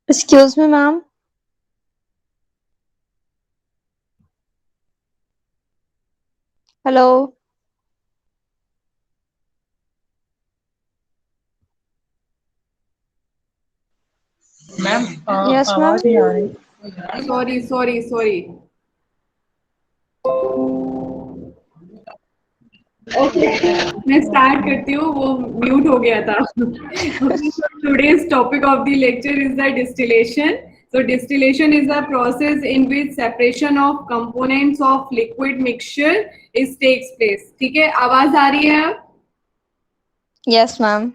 Excuse me, ma'am. Hello. Ma'am Yes, आवाज ma'am. नहीं आ रही। Sorry sorry sorry. ओके, मैं स्टार्ट करती हूँ, वो म्यूट हो गया था। Today's topic of the lecture is the distillation. So distillation is a process in which separation of components of liquid mixture is takes place. ठीक है, आवाज आ रही है अब? Yes, ma'am.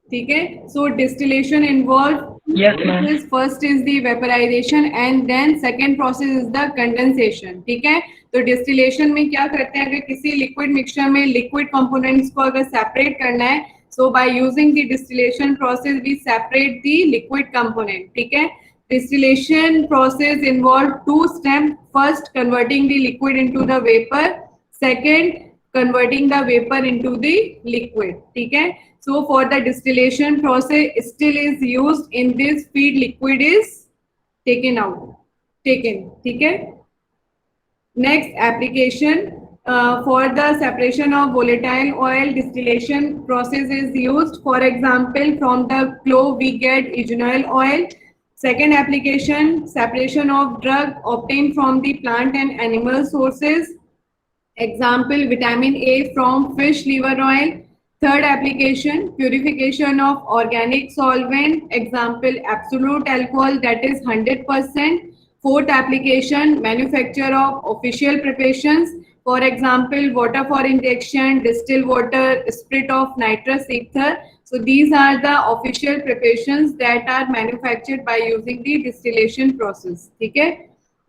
ठीक है. So distillation involves yes ma'am. process. First is the vaporization and then second process is the condensation. ठीक है. तो डिस्टिलेशन में क्या करते हैं, अगर किसी लिक्विड मिक्सचर में लिक्विड कंपोनेंट्स को अगर सेपरेट करना है, so by using the distillation process we separate the liquid component. ठीक है. Distillation process involve two step. First, converting the liquid into the vapour. Second, converting the vapor into the liquid. ठीक है. So for the distillation process still is used in this feed, liquid is taken out, taken. ठीक है. Next application, for the separation of volatile oil, distillation process is used. For example, from the clove we get eugenol oil. Second application, separation of drug obtained from the plant and animal sources. Example, vitamin A from fish liver oil. Third application, purification of organic solvent. Example, absolute alcohol, that is 100%. Fourth application, manufacture of official preparations. For example, water for injection, distilled water, spirit of nitrous ether. So these are the official preparations that are manufactured by using the distillation process. ठीक है.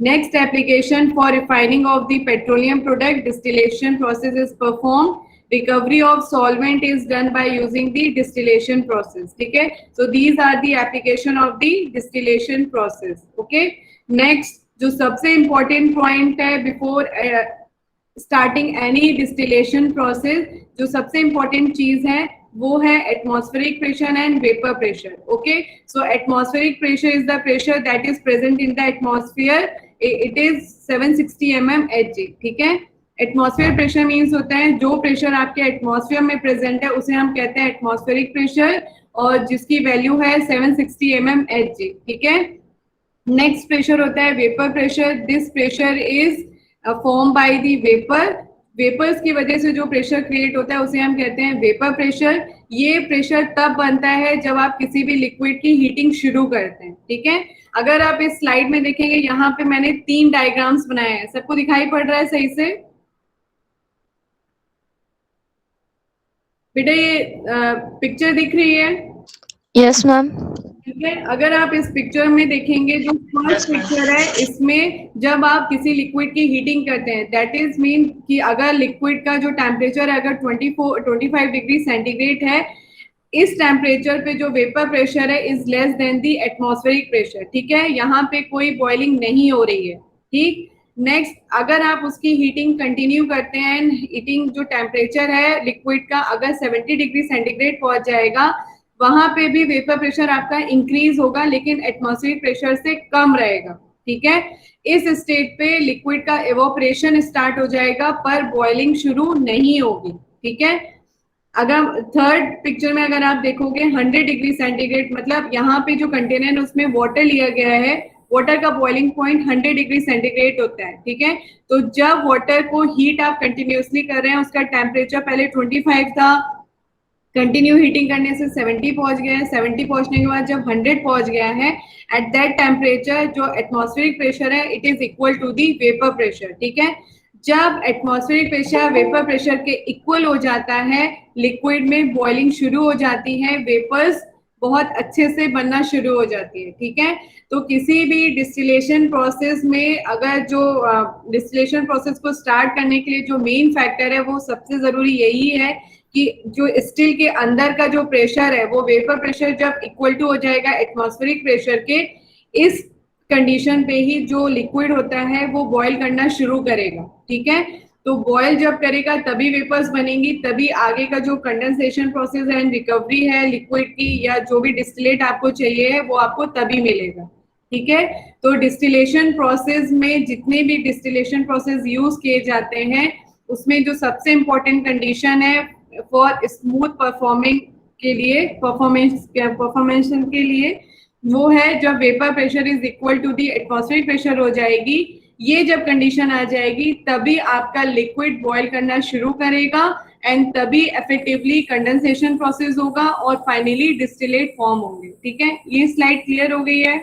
Next application, for refining of the petroleum product, distillation process is performed. Recovery of solvent is done by using the distillation process. ठीक है. So these are the application of the distillation process. Okay. Next, जो सबसे important point है before starting any distillation process, जो सबसे important चीज है वो है atmospheric pressure and vapour pressure. Okay. So atmospheric pressure is the pressure that is present in the atmosphere. It is 760 mmHg. ठीक है. एटमॉस्फेयर प्रेशर मीन्स होता है जो प्रेशर आपके एटमॉस्फेयर में प्रेजेंट है उसे हम कहते हैं एटमॉस्फेरिक प्रेशर, और जिसकी वैल्यू है 760 mmHg. ठीक है. नेक्स्ट प्रेशर होता है vapour pressure. This pressure is form by the vapour. Vapours की वजह से जो प्रेशर क्रिएट होता है उसे हम कहते हैं वेपर प्रेशर. ये प्रेशर तब बनता है जब आप किसी भी लिक्विड की हीटिंग शुरू करते हैं. ठीक है. अगर आप इस स्लाइड में देखेंगे, यहाँ पे मैंने 3 डायग्राम्स बनाए हैं. सबको दिखाई पड़ रहा है सही से? बेटा ये पिक्चर दिख रही है? Yes, ma'am. ठीक है. अगर आप इस पिक्चर में देखेंगे, जो फर्स्ट पिक्चर है, इसमें जब आप किसी लिक्विड की हीटिंग करते हैं, दैट इज मीन कि अगर लिक्विड का जो टेम्परेचर है अगर 25 डिग्री सेंटीग्रेड है, इस टेम्परेचर पे जो वेपर प्रेशर है is less than the atmospheric pressure. ठीक है. यहाँ पे कोई बॉइलिंग नहीं हो रही है. ठीक. नेक्स्ट, अगर आप उसकी हीटिंग कंटिन्यू करते हैं, हीटिंग जो टेम्परेचर है लिक्विड का अगर 70 डिग्री सेंटीग्रेड पहुंच जाएगा, वहां पे भी वेपर प्रेशर आपका इंक्रीज होगा लेकिन एटमॉस्फेरिक प्रेशर से कम रहेगा. ठीक है. इस स्टेट पे लिक्विड का एवोपरेशन स्टार्ट हो जाएगा पर बॉइलिंग शुरू नहीं होगी. ठीक है. अगर थर्ड पिक्चर में अगर आप देखोगे 100 डिग्री सेंटीग्रेड, मतलब यहाँ पे जो कंटेनर है उसमें वाटर लिया गया है, वाटर का बॉइलिंग पॉइंट 100 डिग्री सेंटीग्रेड होता है. ठीक है. तो जब वाटर को हीट आप कंटिन्यूसली कर रहे हैं, उसका टेम्परेचर पहले 25 था, कंटिन्यू हीटिंग करने से 70 पहुंच गया है, 70 पहुंचने के बाद जब 100 पहुंच गया है, एट दैट टेम्परेचर जो एटमॉस्फेरिक प्रेशर है it is equal to the vapour pressure. ठीक है. जब एटमॉस्फेरिक प्रेशर वेपर प्रेशर के इक्वल हो जाता है, लिक्विड में बॉइलिंग शुरू हो जाती है, वेपर्स बहुत अच्छे से बनना शुरू हो जाती है. ठीक है. तो किसी भी डिस्टिलेशन प्रोसेस में अगर जो डिस्टिलेशन प्रोसेस को स्टार्ट करने के लिए जो मेन फैक्टर है वो सबसे जरूरी यही है कि जो स्टील के अंदर का जो प्रेशर है वो वेपर प्रेशर जब इक्वल टू हो जाएगा एटमॉस्फेरिक प्रेशर के, इस कंडीशन पे ही जो लिक्विड होता है वो बॉईल करना शुरू करेगा. ठीक है. तो बॉयल जब करेगा तभी वेपर्स बनेंगी, तभी आगे का जो कंडेंसेशन प्रोसेस है एंड रिकवरी है लिक्विड की या जो भी डिस्टिलेट आपको चाहिए है वो आपको तभी मिलेगा। ठीक है, तो डिस्टिलेशन प्रोसेस में जितने भी डिस्टिलेशन प्रोसेस यूज किए जाते हैं उसमें जो सबसे इम्पोर्टेंट कंडीशन है फॉर स्मूथ परफॉर्मिंग के लिए, परफॉर्मेंस के लिए, वो है जब vapour pressure is equal to the atmospheric pressure हो जाएगी। ये जब कंडीशन आ जाएगी तभी आपका लिक्विड बॉयल करना शुरू करेगा एंड तभी इफेक्टिवली कंडेंसेशन प्रोसेस होगा और फाइनली डिस्टिलेट फॉर्म होंगे। ठीक है, ये स्लाइड क्लियर हो गई है?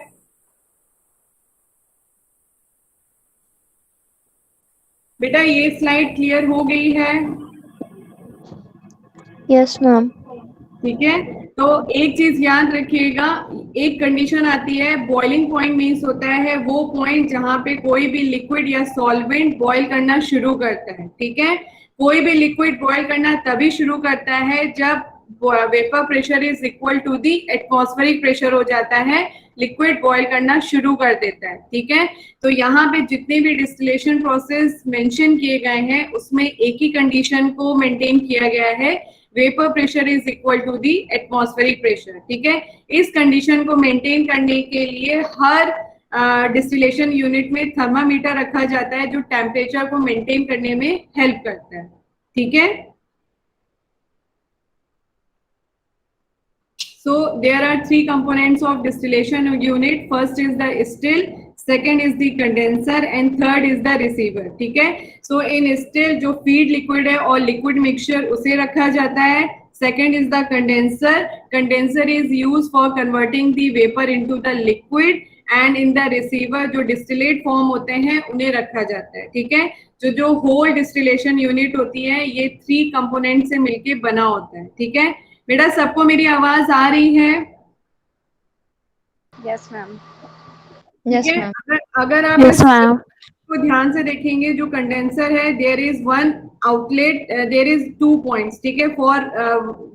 बेटा ये स्लाइड क्लियर हो गई है? Yes, ma'am. ठीक है, तो एक चीज याद रखिएगा, एक कंडीशन आती है बॉइलिंग पॉइंट मींस होता है वो पॉइंट जहां पे कोई भी लिक्विड या सॉल्वेंट बॉयल करना शुरू करता है। ठीक है, कोई भी लिक्विड बॉयल करना तभी शुरू करता है जब vapour pressure is equal to the atmospheric pressure हो जाता है, लिक्विड बॉयल करना शुरू कर देता है। ठीक है, तो यहाँ पे जितने भी डिस्टिलेशन प्रोसेस मेंशन किए गए हैं उसमें एक ही कंडीशन को मेंटेन किया गया है, vapour pressure is equal to the atmospheric pressure. ठीक है, इस कंडीशन को मेंटेन करने के लिए हर डिस्टिलेशन यूनिट में थर्मामीटर रखा जाता है जो टेम्परेचर को मेंटेन करने में हेल्प करता है। ठीक है, so there are three components of distillation unit. First is the still, second is the condenser and third is the receiver. ठीक है, so in still जो feed liquid है और liquid mixture उसे रखा जाता है। Second is the condenser. Condenser is used for converting the vapor into the liquid and in the receiver जो distillate form होते हैं उन्हें रखा जाता है। ठीक है, जो whole distillation unit होती है ये 3 component से मिलके बना होता है। ठीक है बेटा, सबको मेरी आवाज आ रही है? Yes ma'am. Yes, ma'am. अगर आप Yes, ma'am. को ध्यान से देखेंगे जो कंडेंसर है there is one outlet, there is 2 points. ठीक है, for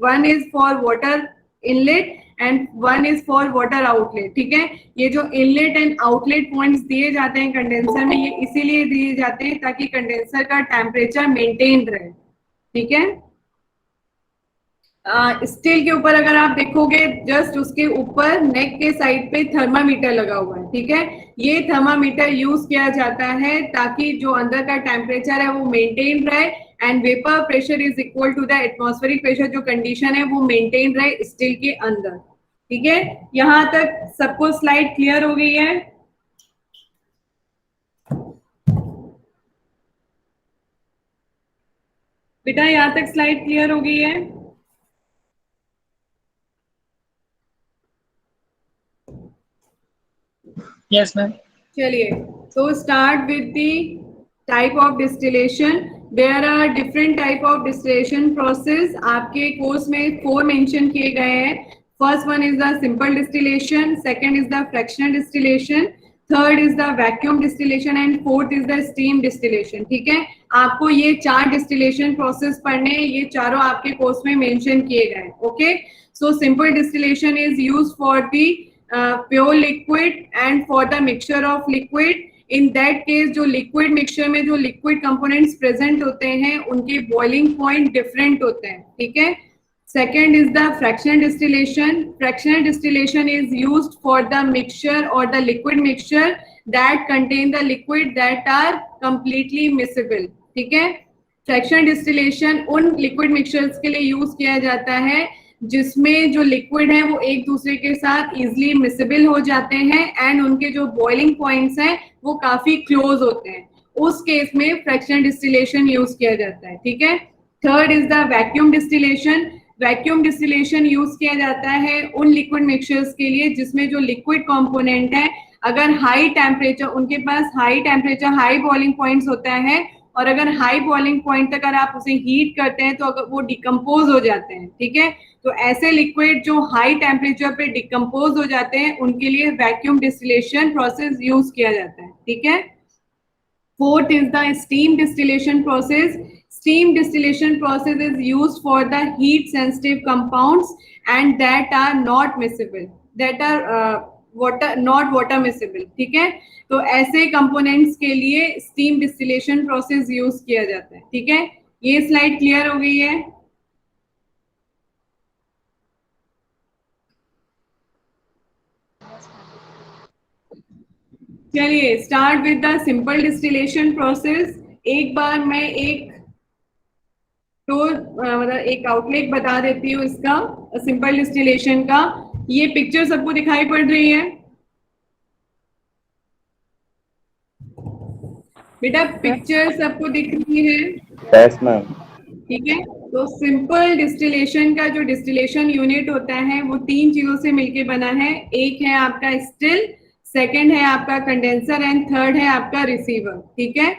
one is for water inlet and one is for water outlet. ठीक है, ये जो इनलेट एंड आउटलेट पॉइंट्स दिए जाते हैं कंडेंसर में ये इसीलिए दिए जाते हैं ताकि कंडेंसर का टेम्परेचर मेंटेन रहे। ठीक है, स्टील के ऊपर अगर आप देखोगे जस्ट उसके ऊपर नेक के साइड पे थर्मामीटर लगा हुआ है। ठीक है, ये थर्मामीटर यूज किया जाता है ताकि जो अंदर का टेम्परेचर है वो मेंटेन रहे and vapour pressure is equal to the atmospheric pressure जो कंडीशन है वो मेंटेन रहे स्टील के अंदर। ठीक है, यहां तक सबको स्लाइड क्लियर हो गई है? बेटा यहां तक स्लाइड क्लियर हो गई है? Yes, ma'am. चलिए, so start with the type of distillation. There are different type of distillation process. आपके कोर्स में 4 मेंशन किए गए हैं। First one is the simple distillation, second is the fractional distillation, third is the vacuum distillation and fourth is the steam distillation. ठीक है, आपको ये 4 distillation process पढ़ने, ये चारों आपके कोर्स में मेंशन किए गए हैं। Okay, so simple distillation is used for the pure liquid and for the mixture of liquid. In that case जो liquid mixture में जो liquid components present होते हैं उनके boiling point different होते हैं। ठीक है, second is the fractional distillation. Fractional distillation is used for the mixture or the liquid mixture that contain the liquid that are completely miscible. ठीक है, fractional distillation उन liquid mixtures के लिए use किया जाता है जिसमें जो लिक्विड है वो एक दूसरे के साथ इजिली मिसिबल हो जाते हैं एंड उनके जो बॉइलिंग पॉइंट्स हैं वो काफी क्लोज होते हैं। उस केस में फ्रैक्शनल डिस्टिलेशन यूज किया जाता है। ठीक है, third is the vacuum distillation. Vacuum distillation use किया जाता है उन लिक्विड मिक्सचर्स के लिए जिसमें जो लिक्विड कंपोनेंट है अगर हाई टेम्परेचर, उनके पास high temperature high boiling points होता है और अगर हाई बॉइलिंग पॉइंट तक अगर आप उसे हीट करते हैं तो अगर वो डिकम्पोज हो जाते हैं। ठीक है, तो ऐसे लिक्विड जो हाई टेम्परेचर पे डिकम्पोज हो जाते हैं उनके लिए वैक्यूम डिस्टिलेशन प्रोसेस यूज किया जाता है। ठीक है, fourth is the steam distillation process. Steam distillation process is used for the heat sensitive compounds and that are not miscible, that are water not water miscible, ठीक है। तो ऐसे components के लिए स्टीम डिस्टिलेशन प्रोसेस यूज किया जाता है, ठीक है। ये स्लाइड क्लियर हो गई है? चलिए start with the simple distillation process. एक बार मैं एक तो मतलब एक आउटलेट बता देती हूँ इसका, सिंपल डिस्टिलेशन का। ये पिक्चर सबको दिखाई पड़ रही है बेटा? पिक्चर सबको दिख रही है? Yes ma'am. ठीक है। तो सिंपल डिस्टिलेशन का जो डिस्टिलेशन यूनिट होता है वो तीन चीजों से मिलके बना है। एक है आपका स्टिल, सेकंड है आपका कंडेंसर एंड थर्ड है आपका रिसीवर, ठीक है।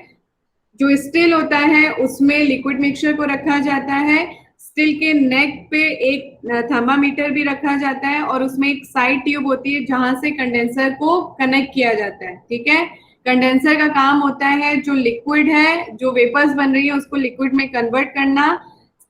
जो स्टिल होता है उसमें लिक्विड मिक्सचर को रखा जाता है। स्टिल के नेक पे एक थर्मामीटर भी रखा जाता है और उसमें एक साइड ट्यूब होती है जहां से कंडेंसर को कनेक्ट किया जाता है, ठीक है। कंडेंसर का काम होता है जो लिक्विड है, जो वेपर्स बन रही है उसको लिक्विड में कन्वर्ट करना।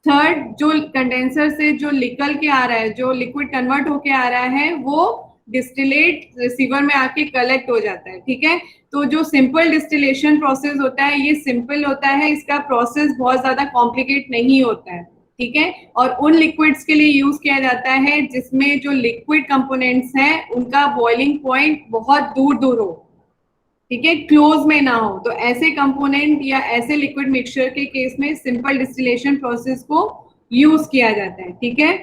थर्ड, जो कंडेंसर से जो निकल के आ रहा है, जो लिक्विड कन्वर्ट होके आ रहा है, वो डिस्टिलेट रिसीवर में आके कलेक्ट हो जाता है, ठीक है। तो जो सिंपल डिस्टिलेशन प्रोसेस होता है ये सिंपल होता है, इसका प्रोसेस बहुत ज्यादा कॉम्प्लिकेट नहीं होता है, ठीक है। और उन लिक्विड्स के लिए यूज किया जाता है जिसमें जो लिक्विड कंपोनेंट्स हैं उनका बॉइलिंग पॉइंट बहुत दूर दूर हो, ठीक है, क्लोज में ना हो। तो ऐसे कंपोनेंट या ऐसे लिक्विड मिक्सचर के केस में सिंपल डिस्टिलेशन प्रोसेस को यूज किया जाता है, ठीक है।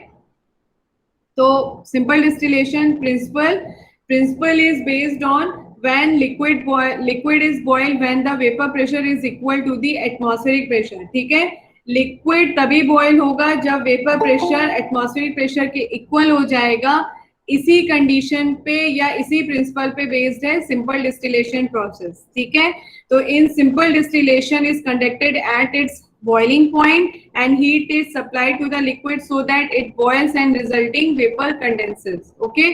तो simple distillation principle is based on when liquid is boiled when the vapor pressure is equal to the atmospheric pressure, ठीक है। लिक्विड तभी बॉयल होगा जब वेपर प्रेशर एटमॉस्फेरिक प्रेशर के इक्वल हो जाएगा। इसी कंडीशन पे या इसी प्रिंसिपल पे बेस्ड है सिंपल डिस्टिलेशन प्रोसेस, ठीक है। तो in simple distillation is conducted at its boiling point and heat is supplied to the liquid so that it boils and resulting vapor condenses, okay।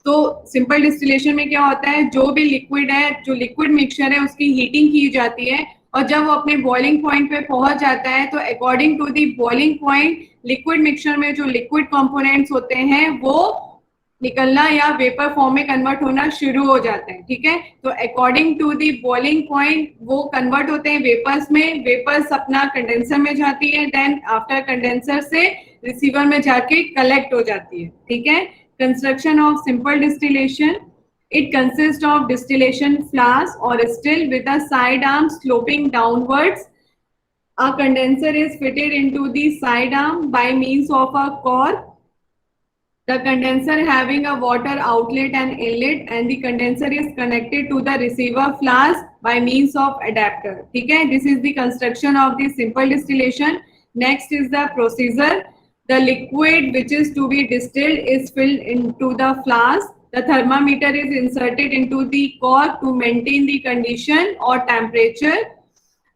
तो simple distillation में क्या होता है, जो भी लिक्विड है, जो लिक्विड मिक्सचर है उसकी हीटिंग की जाती है और जब वो अपने बॉइलिंग पॉइंट पे पहुंच जाता है तो according to the boiling point liquid mixture में जो लिक्विड कंपोनेंट्स होते हैं वो निकलना या वेपर फॉर्म में कन्वर्ट होना शुरू हो जाते हैं, ठीक है। तो according to the boiling point वो कन्वर्ट होते हैं वेपर्स में, वेपर्स अपना कंडेंसर में जाती है, देन आफ्टर कंडेंसर से रिसीवर में जाके कलेक्ट हो जाती है, ठीक है। Construction of simple distillation, it consists of distillation flask or still with a side arm sloping downwards. A condenser is fitted into the side arm by means of a cork. The condenser having a water outlet and inlet and the condenser is connected to the receiver flask by means of adapter, ठीक है। This is the construction of the simple distillation. Next is the procedure. The liquid which is to be distilled is filled into the flask. The thermometer is inserted into the cork to maintain the condition or temperature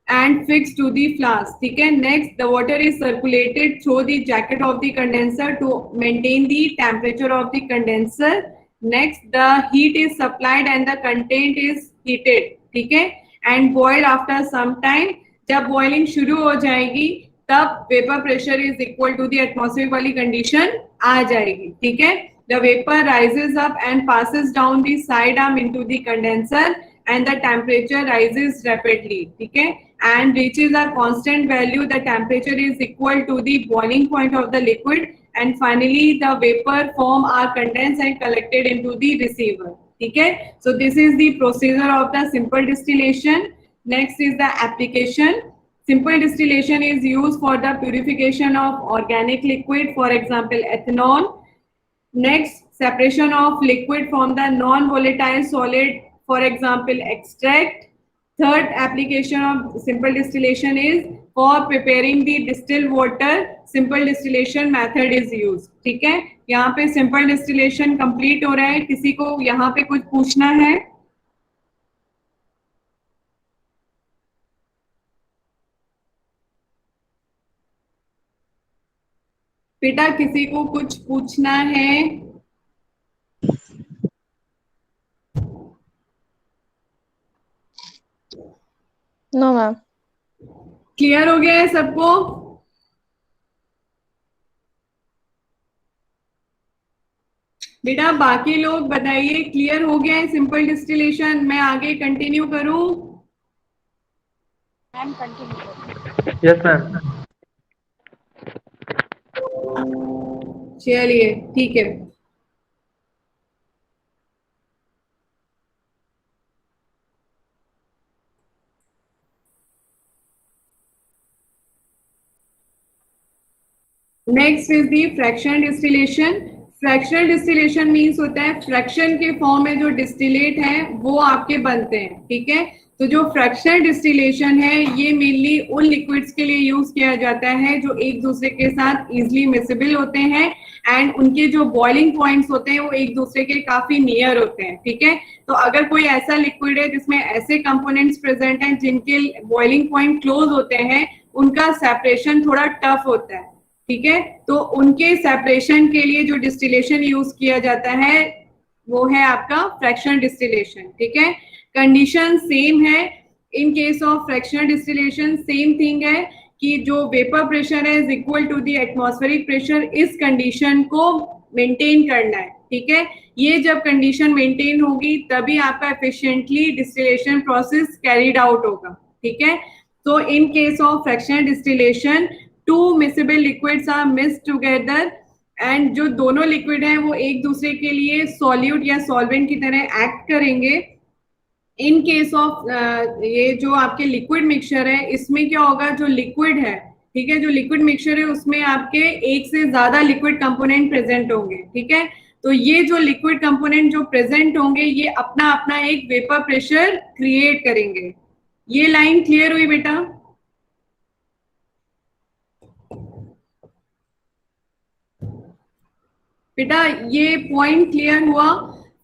and fixed to the flask, ठीक है। Next, the water is circulated through the jacket of the condenser to maintain the temperature of the condenser. Next, the heat is supplied and the content is heated, ठीक है, and boiled after some time. जब boiling शुरू हो जाएगी तब vapor pressure is equal to the atmospheric वाली condition आ जाएगी, ठीक है। The vapor rises up and passes down the side arm into the condenser and the temperature rises rapidly, ठीक है, and reaches a constant value. The temperature is equal to the boiling point of the liquid and finally the vapor form are condensed and collected into the receiver, ठीक है। So this is the procedure of the simple distillation. Next is the application. Simple distillation is used for the purification of organic liquid, for example ethanol. Next, separation of liquid from the non-volatile solid, for example extract. Third application of simple distillation is for preparing the distilled water. Simple distillation method is used, ठीक है। यहाँ पे simple distillation complete हो रहा है। किसी को यहाँ पे कुछ पूछना है? बेटा किसी को कुछ पूछना है? No ma'am. क्लियर हो गया है सबको? बेटा बाकी लोग बताइए, क्लियर हो गया है सिंपल डिस्टिलेशन? मैं आगे कंटिन्यू करूं? मैम कंटिन्यू करिए। Yes ma'am. चलिए ठीक है। Next is the fractional distillation. Fractional distillation means होता है फ्रैक्शन के फॉर्म में जो डिस्टिलेट है वो आपके बनते हैं, ठीक है। तो जो फ्रैक्शनल डिस्टिलेशन है ये मेनली उन लिक्विड्स के लिए यूज किया जाता है जो एक दूसरे के साथ इजिली मिसिबल होते हैं एंड उनके जो बॉइलिंग पॉइंट्स होते हैं वो एक दूसरे के काफी नियर होते हैं, ठीक है। तो अगर कोई ऐसा लिक्विड है जिसमें ऐसे कंपोनेंट्स प्रेजेंट हैं जिनके बॉइलिंग पॉइंट क्लोज होते हैं, उनका सेपरेशन थोड़ा टफ होता है, ठीक है। तो उनके सेपरेशन के लिए जो डिस्टिलेशन यूज किया जाता है वो है आपका फ्रैक्शनल डिस्टिलेशन, ठीक है। कंडीशन सेम है in case of fractional distillation, same thing है कि जो वेपर प्रेशर है is equal to the atmospheric pressure, इस कंडीशन को मेंटेन करना है, ठीक है। ये जब कंडीशन मेंटेन होगी तभी आपका efficiently distillation process carried out होगा, ठीक है। तो in case of fractional distillation two miscible liquids are mixed together and जो दोनों लिक्विड हैं वो एक दूसरे के लिए सॉल्यूट या सॉल्वेंट की तरह एक्ट करेंगे। इन केस ऑफ ये जो आपके लिक्विड मिक्सचर है इसमें क्या होगा, जो लिक्विड है, ठीक है, जो लिक्विड मिक्सचर है उसमें आपके एक से ज्यादा लिक्विड कंपोनेंट प्रेजेंट होंगे, ठीक है। तो ये जो लिक्विड कंपोनेंट जो प्रेजेंट होंगे ये अपना अपना एक वेपर प्रेशर क्रिएट करेंगे। ये लाइन क्लियर हुई बेटा? बेटा ये पॉइंट क्लियर हुआ?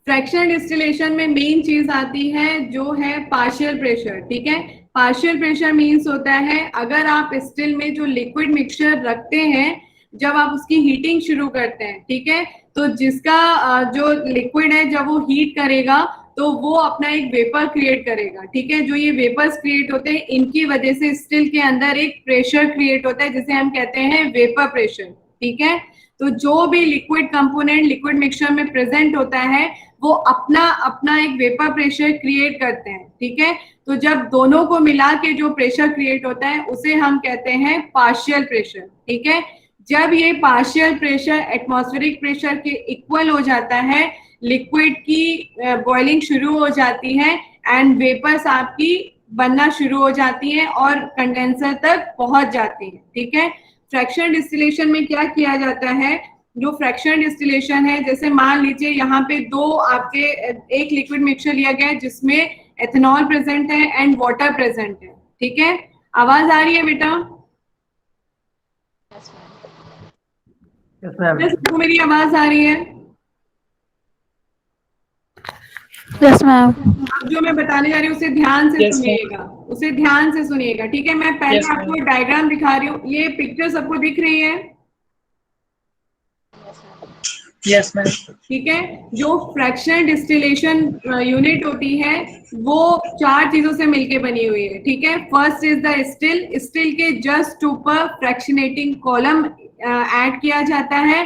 फ्रैक्शनल डिस्टिलेशन में मेन चीज आती है जो है पार्शियल प्रेशर, ठीक है। पार्शियल प्रेशर मींस होता है अगर आप स्टिल में जो लिक्विड मिक्सचर रखते हैं जब आप उसकी हीटिंग शुरू करते हैं, ठीक है, तो जिसका जो लिक्विड है जब वो हीट करेगा तो वो अपना एक वेपर क्रिएट करेगा, ठीक है। जो ये वेपर्स क्रिएट होते हैं इनकी वजह से स्टिल के अंदर एक प्रेशर क्रिएट होता है जिसे हम कहते हैं वेपर प्रेशर, ठीक है। तो जो भी लिक्विड कंपोनेंट लिक्विड मिक्सचर में प्रेजेंट होता है वो अपना अपना एक वेपर प्रेशर क्रिएट करते हैं, ठीक है। तो जब दोनों को मिला के जो प्रेशर क्रिएट होता है उसे हम कहते हैं पार्शियल प्रेशर, ठीक है। जब ये पार्शियल प्रेशर एटमॉस्फेरिक प्रेशर के इक्वल हो जाता है लिक्विड की बॉइलिंग शुरू हो जाती है एंड वेपर्स आपकी बनना शुरू हो जाती हैं और कंडेंसर तक पहुंच जाती है, ठीक है। फ्रैक्शनल डिस्टिलेशन में क्या किया जाता है, जो फ्रैक्शनल डिस्टिलेशन है जैसे मान लीजिए यहाँ पे दो आपके एक लिक्विड मिक्सचर लिया गया है जिसमें एथेनॉल प्रेजेंट है एंड वाटर प्रेजेंट है, ठीक है। आवाज आ रही है बेटा? Yes ma'am. सबको मेरी आवाज आ रही है? Yes ma'am. अब जो मैं बताने जा रही हूँ उसे ध्यान से सुनिएगा, उसे ध्यान से सुनिएगा, ठीक है। मैं पहले आपको डायग्राम दिखा रही हूँ, ये पिक्चर सबको दिख रही है? Yes ma'am. ठीक है। जो फ्रैक्शनल डिस्टिलेशन यूनिट होती है वो चार चीजों से मिलके बनी हुई है, ठीक है। First is the still, still के जस्ट ऊपर फ्रैक्शनेटिंग कॉलम ऐड किया जाता है।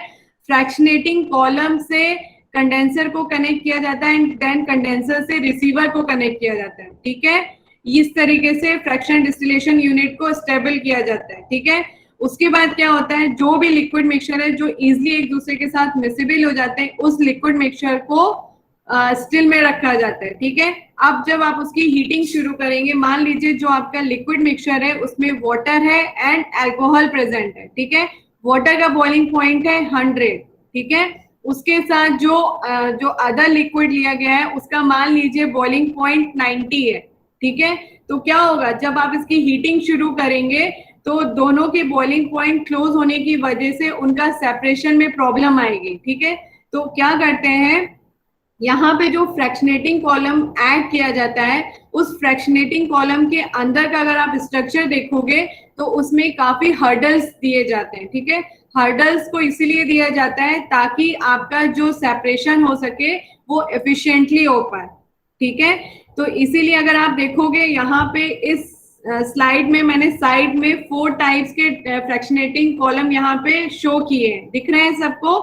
फ्रैक्शनेटिंग कॉलम से कंडेंसर को कनेक्ट किया जाता है एंड देन कंडेंसर से रिसीवर को कनेक्ट किया जाता है, ठीक है। इस तरीके से फ्रैक्शनल डिस्टिलेशन यूनिट को स्टेबल किया जाता है, ठीक है। उसके बाद क्या होता है, जो भी लिक्विड मिक्सचर है जो इजीली एक दूसरे के साथ मिसिबल हो जाते हैं उस लिक्विड मिक्सचर को स्टिल में रखा जाता है, ठीक है। अब जब आप उसकी हीटिंग शुरू करेंगे, मान लीजिए जो आपका लिक्विड मिक्सचर है उसमें वाटर है एंड अल्कोहल प्रेजेंट है, ठीक है। वाटर का बॉइलिंग पॉइंट है 100, ठीक है। उसके साथ जो अदर लिक्विड लिया गया है उसका मान लीजिए बॉइलिंग पॉइंट 90 है, ठीक है। तो क्या होगा, जब आप इसकी हीटिंग शुरू करेंगे तो दोनों के बॉइलिंग पॉइंट क्लोज होने की वजह से उनका सेपरेशन में प्रॉब्लम आएगी, ठीक है। तो क्या करते हैं, यहाँ पे जो फ्रैक्शनेटिंग कॉलम ऐड किया जाता है उस फ्रैक्शनेटिंग कॉलम के अंदर का अगर आप स्ट्रक्चर देखोगे तो उसमें काफी हर्डल्स दिए जाते हैं, ठीक है। हर्डल्स को इसीलिए दिया जाता है ताकि आपका जो सेपरेशन हो सके वो एफिशिएंटली हो पाए, ठीक है। तो इसीलिए अगर आप देखोगे यहाँ पे इस स्लाइड में मैंने साइड में 4 टाइप्स के फ्रैक्शनेटिंग कॉलम यहाँ पे शो किए हैं, दिख रहे हैं सबको?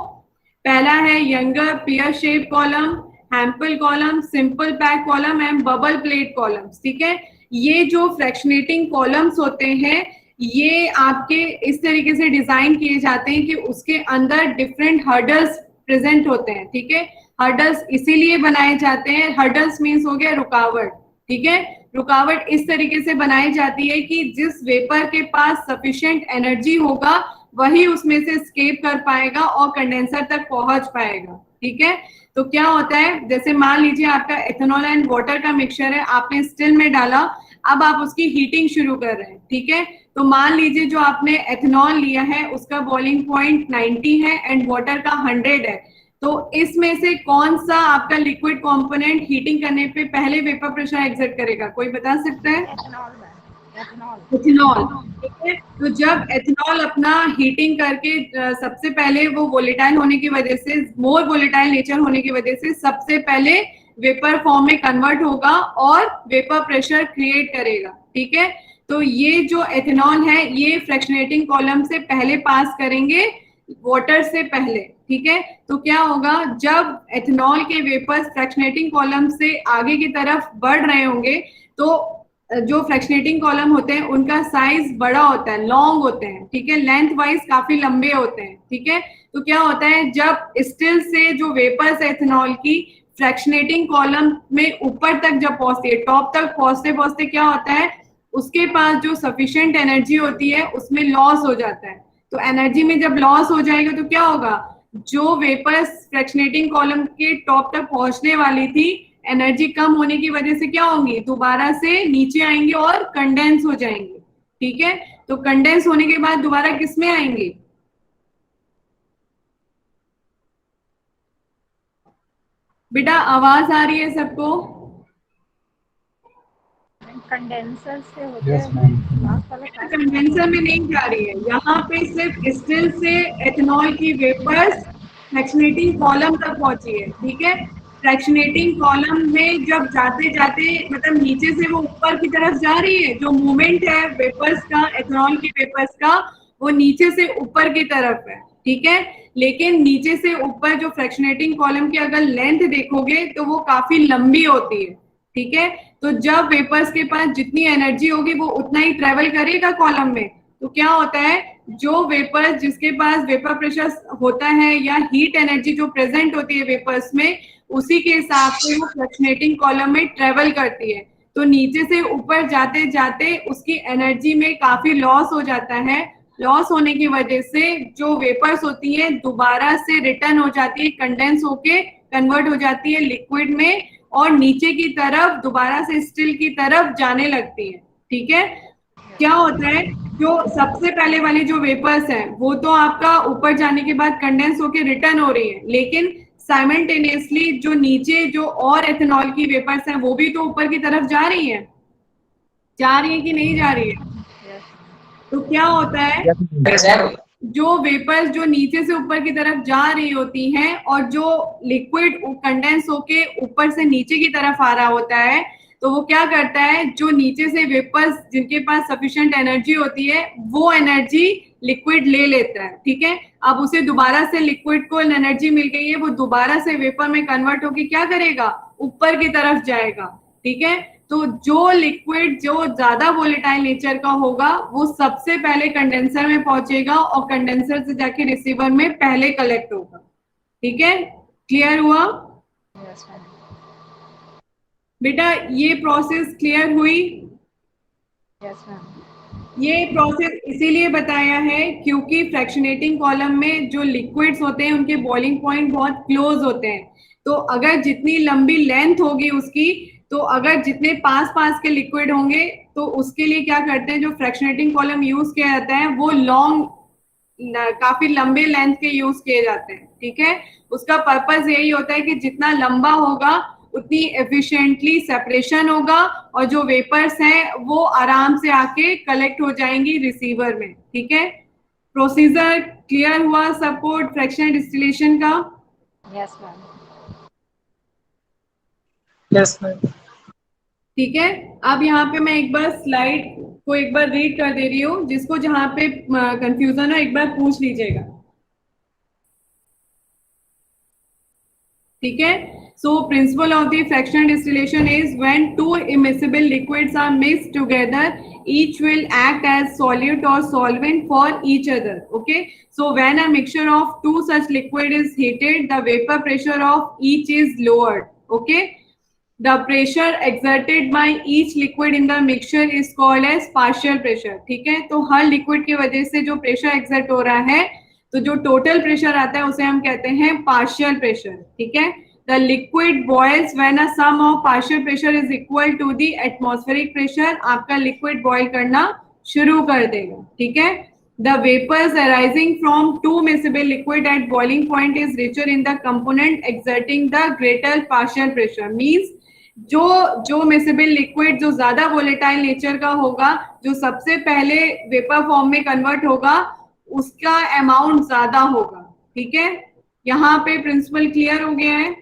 पहला है younger pear shape column, Hempel column, simple pack column and bubble plate columns. ठीक है, ये जो फ्रैक्शनेटिंग कॉलम्स होते हैं ये आपके इस तरीके से डिजाइन किए जाते हैं कि उसके अंदर डिफरेंट हर्डल्स प्रेजेंट होते हैं। ठीक है, हर्डल्स इसीलिए बनाए जाते हैं, हर्डल्स मीन्स हो गया रुकावट। ठीक है, रुकावट इस तरीके से बनाई जाती है कि जिस वेपर के पास सफिशिएंट एनर्जी होगा वही उसमें से स्केप कर पाएगा और कंडेंसर तक पहुंच पाएगा। ठीक है, तो क्या होता है, जैसे मान लीजिए आपका एथेनॉल एंड वाटर का मिक्सचर है, आपने स्टिल में डाला, अब आप उसकी हीटिंग शुरू कर रहे हैं। ठीक है, तो मान लीजिए जो आपने एथेनॉल लिया है उसका बॉइलिंग पॉइंट 90 है एंड वाटर का 100 है, तो इसमें से कौन सा आपका लिक्विड कंपोनेंट हीटिंग करने पे पहले वेपर प्रेशर एग्जर्ट करेगा, कोई बता सकता है? एथेनॉल। ठीक है, तो जब एथेनॉल अपना हीटिंग करके सबसे पहले वो वोलेटाइल होने की वजह से, मोर वोलेटाइल नेचर होने की वजह से सबसे पहले वेपर फॉर्म में कन्वर्ट होगा और वेपर प्रेशर क्रिएट करेगा। ठीक है, तो ये जो एथेनॉल है ये फ्रैक्शनेटिंग कॉलम से पहले पास करेंगे वाटर से पहले। ठीक है, तो क्या होगा, जब एथेनॉल के वेपर्स फ्रैक्शनेटिंग कॉलम से आगे की तरफ बढ़ रहे होंगे तो जो फ्रैक्शनेटिंग कॉलम होते हैं उनका साइज बड़ा होता है, लॉन्ग होते हैं। ठीक है, लेंथ वाइज काफी लंबे होते हैं। ठीक है, तो क्या होता है, जब स्टिल से जो वेपर्स एथेनॉल की फ्रैक्शनेटिंग कॉलम में ऊपर तक जब पहुंचती है, टॉप तक पहुंचते पहुंचते क्या होता है, उसके पास जो सफिशिएंट एनर्जी होती है उसमें लॉस हो जाता है। तो एनर्जी में जब लॉस हो जाएगा तो क्या होगा, जो वेपर्स फ्रैक्शनेटिंग कॉलम के टॉप तक पहुंचने वाली थी, एनर्जी कम होने की वजह से क्या होंगी, दोबारा से नीचे आएंगे और कंडेंस हो जाएंगे। ठीक है, तो कंडेंस होने के बाद दोबारा किस में आएंगे? बेटा आवाज आ रही है सबको? कंडेंसर से Yes, होते ma'am. हैं। कंडेंसर में नहीं जा रही है, यहाँ पे सिर्फ स्टिल से एथेनॉल की वेपर्स फ्रैक्शनेटिंग कॉलम तक पहुंची है। ठीक है, फ्रैक्शनेटिंग कॉलम में जब जाते जाते मतलब नीचे से वो ऊपर की तरफ जा रही है, जो मूवमेंट है वेपर्स का, एथेनॉल की वेपर्स का, वो नीचे से ऊपर की तरफ है। ठीक है, लेकिन नीचे से ऊपर जो फ्रैक्शनेटिंग कॉलम की अगर लेंथ देखोगे तो वो काफी लंबी होती है। ठीक है, तो जब वेपर्स के पास जितनी एनर्जी होगी वो उतना ही ट्रेवल करेगा कॉलम में। तो क्या होता है, जो वेपर्स जिसके पास वेपर प्रेशर होता है या हीट एनर्जी जो प्रेजेंट होती है वेपर्स में, उसी के हिसाब से वो फ्लक्चुएटिंग कॉलम में ट्रेवल करती है। तो नीचे से ऊपर जाते जाते उसकी एनर्जी में काफी लॉस हो जाता है। लॉस होने की वजह से जो वेपर्स होती है दोबारा से रिटर्न हो जाती है, कंडेंस होके कन्वर्ट हो जाती है लिक्विड में और नीचे की तरफ दोबारा से स्टिल की तरफ जाने लगती है। ठीक है, क्या होता है, जो सबसे पहले वाली जो वेपर्स हैं वो तो आपका ऊपर जाने के बाद कंडेंस होके रिटर्न हो रही है, लेकिन साइमल्टेनियसली जो नीचे जो और एथेनॉल की वेपर्स हैं वो भी तो ऊपर की तरफ जा रही है कि नहीं जा रही है? तो क्या होता है, जो वेपर्स जो नीचे से ऊपर की तरफ जा रही होती हैं और जो लिक्विड कंडेंस होके ऊपर से नीचे की तरफ आ रहा होता है, तो वो क्या करता है, जो नीचे से वेपर्स जिनके पास सफिशिएंट एनर्जी होती है वो एनर्जी लिक्विड ले लेता है। ठीक है, अब उसे दोबारा से लिक्विड को एनर्जी मिल गई है, वो दोबारा से वेपर में कन्वर्ट होके क्या करेगा, ऊपर की तरफ जाएगा। ठीक है, तो जो लिक्विड जो ज्यादा वोलेटाइल नेचर का होगा वो सबसे पहले कंडेंसर में पहुंचेगा और कंडेंसर से जाके रिसीवर में पहले कलेक्ट होगा। ठीक है, क्लियर हुआ? बेटा ये प्रोसेस क्लियर हुई? ये प्रोसेस इसीलिए बताया है क्योंकि फ्रैक्शनेटिंग कॉलम में जो लिक्विड्स होते हैं उनके बॉइलिंग पॉइंट बहुत क्लोज होते हैं। तो अगर जितनी लंबी लेंथ होगी उसकी, तो अगर जितने पास पास के लिक्विड होंगे तो उसके लिए क्या करते हैं, जो फ्रैक्शनेटिंग कॉलम यूज किया जाता है वो काफी लंबे लेंथ के यूज किए जाते हैं। ठीक है, उसका पर्पस यही होता है कि जितना लंबा होगा उतनी एफिशिएंटली सेपरेशन होगा और जो वेपर्स हैं वो आराम से आके कलेक्ट हो जाएंगी रिसीवर में। ठीक है, प्रोसीजर क्लियर हुआ सबको फ्रैक्शनल डिस्टिलेशन का? Yes ma'am. Yes, ma'am. ठीक है, अब यहाँ पे मैं एक बार स्लाइड को एक बार रीड कर दे रही हूँ, जिसको जहाँ पे कंफ्यूजन हो एक बार पूछ लीजिएगा। ठीक है. So principle of the fractional distillation is when two immiscible liquids are mixed together, each will act as solute or solvent for each other. Okay. So when a mixture of two such liquid is heated, the vapor pressure of each is lowered. Okay. The pressure exerted by each liquid in the mixture is called as partial pressure. ठीक है. तो हर liquid की वजह से जो pressure exert हो रहा है, तो जो टोटल प्रेशर आता है उसे हम कहते हैं पार्शियल प्रेशर. ठीक है. The liquid boils when a sum of partial pressure is equal to the atmospheric pressure. आपका liquid boil करना शुरू कर देगा. ठीक है. The vapors arising from two miscible liquid at boiling point is richer in the component exerting the greater partial pressure. Means जो miscible liquid जो ज्यादा volatile nature का होगा, जो सबसे पहले vapor form में convert होगा, उसका amount ज्यादा होगा. ठीक है. यहाँ पे principle clear हो गया है.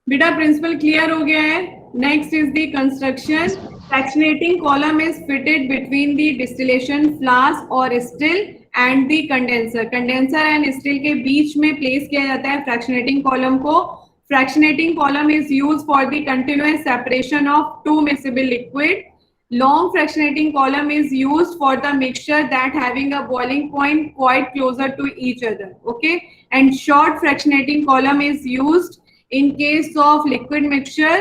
बेटा प्रिंसिपल क्लियर हो गया है. Next is the construction. Fractionating column is fitted between the distillation flask और still and the condenser. Condenser and still के बीच में प्लेस किया जाता है फ्रैक्शनेटिंग कॉलम को. Fractionating column is use for the continuous separation of two miscible liquid. Long fractionating column is used for the mixture that having a boiling point quite closer to each other. Okay. And short fractionating column is used in case of liquid mixture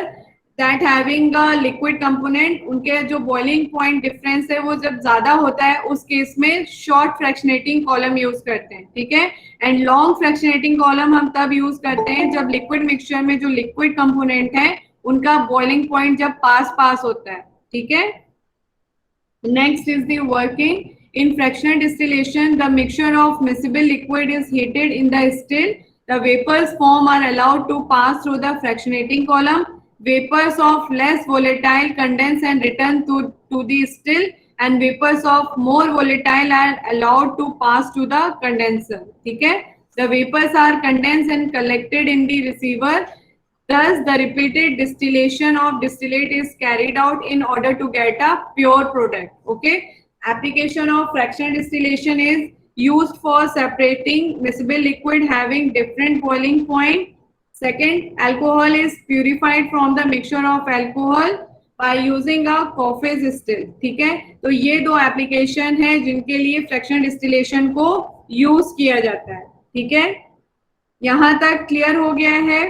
that having a liquid component. उनके जो boiling point difference है वो जब ज्यादा होता है, उस case में short fractionating column यूज करते हैं. ठीक है. and long fractionating column हम तब यूज करते हैं जब liquid mixture में जो liquid component है उनका boiling point जब पास होता है. ठीक है. Next is the working. In fractional distillation, the mixture of miscible liquid is heated in the still. The vapors formed are allowed to pass through the fractionating column. Vapors of less volatile condense and return to the still, and vapors of more volatile are allowed to pass to the condenser. ठीक है. The vapors are condensed and collected in the receiver. Thus, the repeated distillation of distillate is carried out in order to get a pure product. Okay. Application of fractional distillation is used for separating miscible liquid having different boiling point. Second, alcohol is purified from the mixture of alcohol by using a Coffey's still. ठीक है. तो ये दो application है जिनके लिए fractional distillation को use किया जाता है. ठीक है. यहाँ तक क्लियर हो गया है.